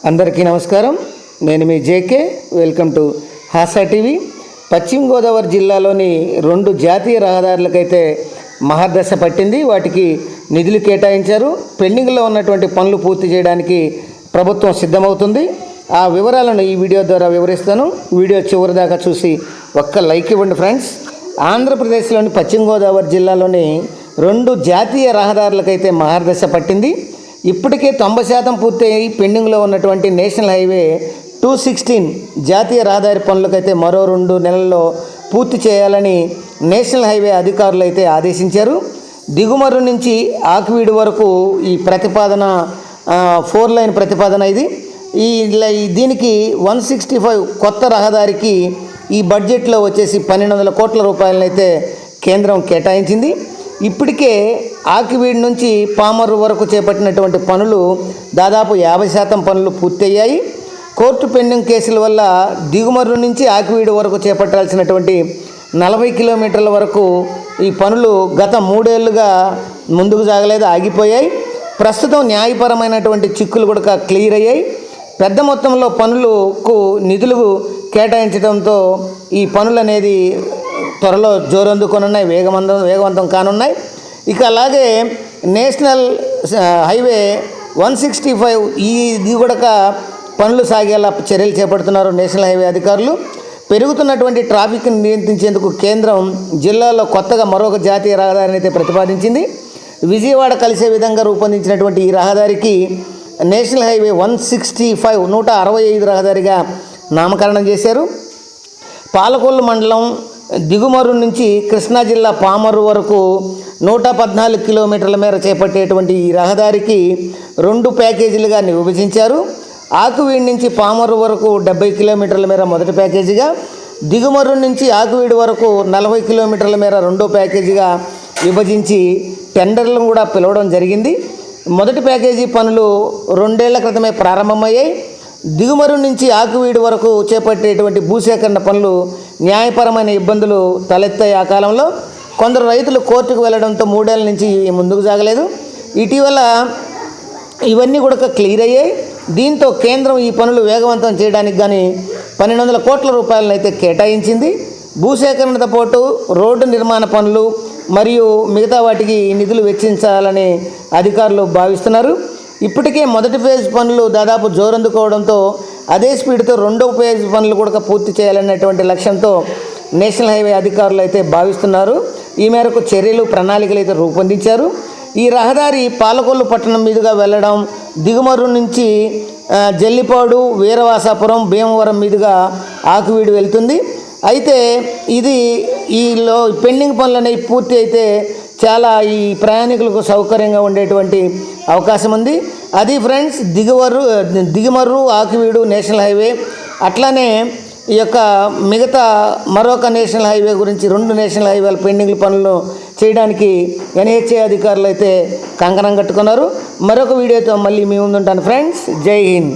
అందరికీ నమస్కారం. నేను మీ JK. Welcome to Hasa TV. Paschima Godavari జిల్లాలోని 2 జాతీయ రహదారులకైతే మహర్దశ పట్టింది. వాటికి నిధులు కేటాయించారు. పెండింగ్లో ఉన్నటువంటి పనులు పూర్తి చేయడానికి ప్రభుత్వం సిద్ధమవుతుంది. ఆ వివరాలను ఈ వీడియో ద్వారా వివరిస్తాను. వీడియో చివరి దాకా చూసి ఒక్క లైక్ ఇవ్వండి ఫ్రెండ్స్. ఆంధ్రప్రదేశ్లోని పశ్చిమ గోదావరి జిల్లాలోని 2 జాతీయ రహదారులకైతే మహర్దశ పట్టింది. ఇప్పటికే 90% పూర్తయి పెండింగ్లో ఉన్నటువంటి నేషనల్ హైవే 216 జాతీయ రహదారి పనులకైతే మరో 2 నెలల్లో పూర్తి చేయాలని నేషనల్ హైవే అధికారులు అయితే ఆదేశించారు. దిగుమర్రు నుంచి ఆకివీడు వరకు ఈ ప్రతిపాదన 4 లైన్ ప్రతిపాదన ఇది. దీనికి 165 కొత్త రహదారికి ఈ బడ్జెట్లో వచ్చేసి 1200 కోట్ల రూపాయలనైతే కేంద్రం కేటాయించింది. ఇప్పటికే ఆకివీడు నుంచి పామర్రు వరకు చేపట్టినటువంటి పనులు దాదాపు 50% పనులు పూర్తయ్యాయి. కోర్టు పెండింగ్ కేసుల వల్ల దిగుమర్రు నుంచి ఆకివీడు వరకు చేపట్టాల్సినటువంటి 40 కిలోమీటర్ల వరకు ఈ పనులు గత 3 ఏళ్లుగా ముందుకు సాగలేదు, ఆగిపోయాయి. ప్రస్తుతం న్యాయపరమైనటువంటి చిక్కులు కూడా క్లియర్ అయ్యాయి. పెద్ద మొత్తంలో పనులకు నిధులు కేటాయించడంతో ఈ పనులు అనేది త్వరలో జోరందుకొనున్నాయి, వేగవంతం కానున్నాయి. ఇక అలాగే నేషనల్ హైవే 165 ఇది కూడా పనులు సాగేలా చర్యలు చేపడుతున్నారు నేషనల్ హైవే అధికారులు. పెరుగుతున్నటువంటి ట్రాఫిక్ని నియంత్రించేందుకు కేంద్రం జిల్లాలో కొత్తగా మరొక జాతీయ రహదారిని అయితే ప్రతిపాదించింది. విజయవాడ కలిసే విధంగా రూపొందించినటువంటి ఈ రహదారికి నేషనల్ హైవే 165 రహదారిగా నామకరణం చేశారు. పాలకొల్లు మండలం దిగుమర్రు నుంచి కృష్ణా జిల్లా పామర్రు వరకు 114 కిలోమీటర్ల మేర చేపట్టేటువంటి ఈ రహదారికి 2 ప్యాకేజీలుగా విభజించారు. ఆకివీడు నుంచి పామర్రు వరకు 70 కిలోమీటర్ల మేర మొదటి ప్యాకేజీగా, దిగుమర్రు నుంచి ఆకివీడు వరకు 40 కిలోమీటర్ల మేర రెండో ప్యాకేజీగా విభజించి టెండర్లను కూడా పిలవడం జరిగింది. మొదటి ప్యాకేజీ పనులు 2 ఏళ్ల క్రితమే ప్రారంభమయ్యాయి. దిగుమర్రు నుంచి ఆకివీడు వరకు చేపట్టేటువంటి భూసేకరణ పనులు న్యాయపరమైన ఇబ్బందులు తలెత్తాయి. ఆ కాలంలో కొందరు రైతులు కోర్టుకు వెళ్లడంతో 3 ఏళ్ల నుంచి ముందుకు సాగలేదు. ఇటీవల ఇవన్నీ కూడా క్లియర్ అయ్యాయి. దీంతో కేంద్రం ఈ పనులు వేగవంతం చేయడానికి కానీ 1200 కోట్ల రూపాయలను అయితే కేటాయించింది. భూసేకరణతో పాటు రోడ్డు నిర్మాణ పనులు మరియు మిగతా వాటికి నిధులు వెచ్చించాలని అధికారులు భావిస్తున్నారు. ఇప్పటికే మొదటి ఫేజ్ పనులు దాదాపు జోరందుకోవడంతో అదే స్పీడ్తో రెండవ ఫేజ్ పనులు కూడా పూర్తి చేయాలనేటువంటి లక్ష్యంతో నేషనల్ హైవే అధికారులు అయితే భావిస్తున్నారు. ఈ మేరకు చర్యలు, ప్రణాళికలు అయితే రూపొందించారు. ఈ రహదారి పాలకొల్లు పట్టణం మీదుగా వెళ్ళడం, దిగుమర్రు నుంచి జల్లిపాడు, వీరవాసాపురం, భీమవరం మీదుగా ఆకివీడు వెళ్తుంది. అయితే ఇది ఈలో పెండింగ్ పనులు అనేవి పూర్తి అయితే చాలా ఈ ప్రయాణికులకు సౌకర్యంగా ఉండేటువంటి అవకాశం ఉంది. అది ఫ్రెండ్స్ దిగుమర్రు ఆకివీడు నేషనల్ హైవే. అట్లానే ఈ యొక్క మిగతా మరొక నేషనల్ హైవే గురించి 2 నేషనల్ హైవేల పెండింగ్ పనులు చేయడానికి ఎన్హెచ్ఏ అధికారులు అయితే కంకణం కట్టుకున్నారు. మరొక వీడియోతో మళ్ళీ మీ ముందుంటాను ఫ్రెండ్స్. జై హింద్.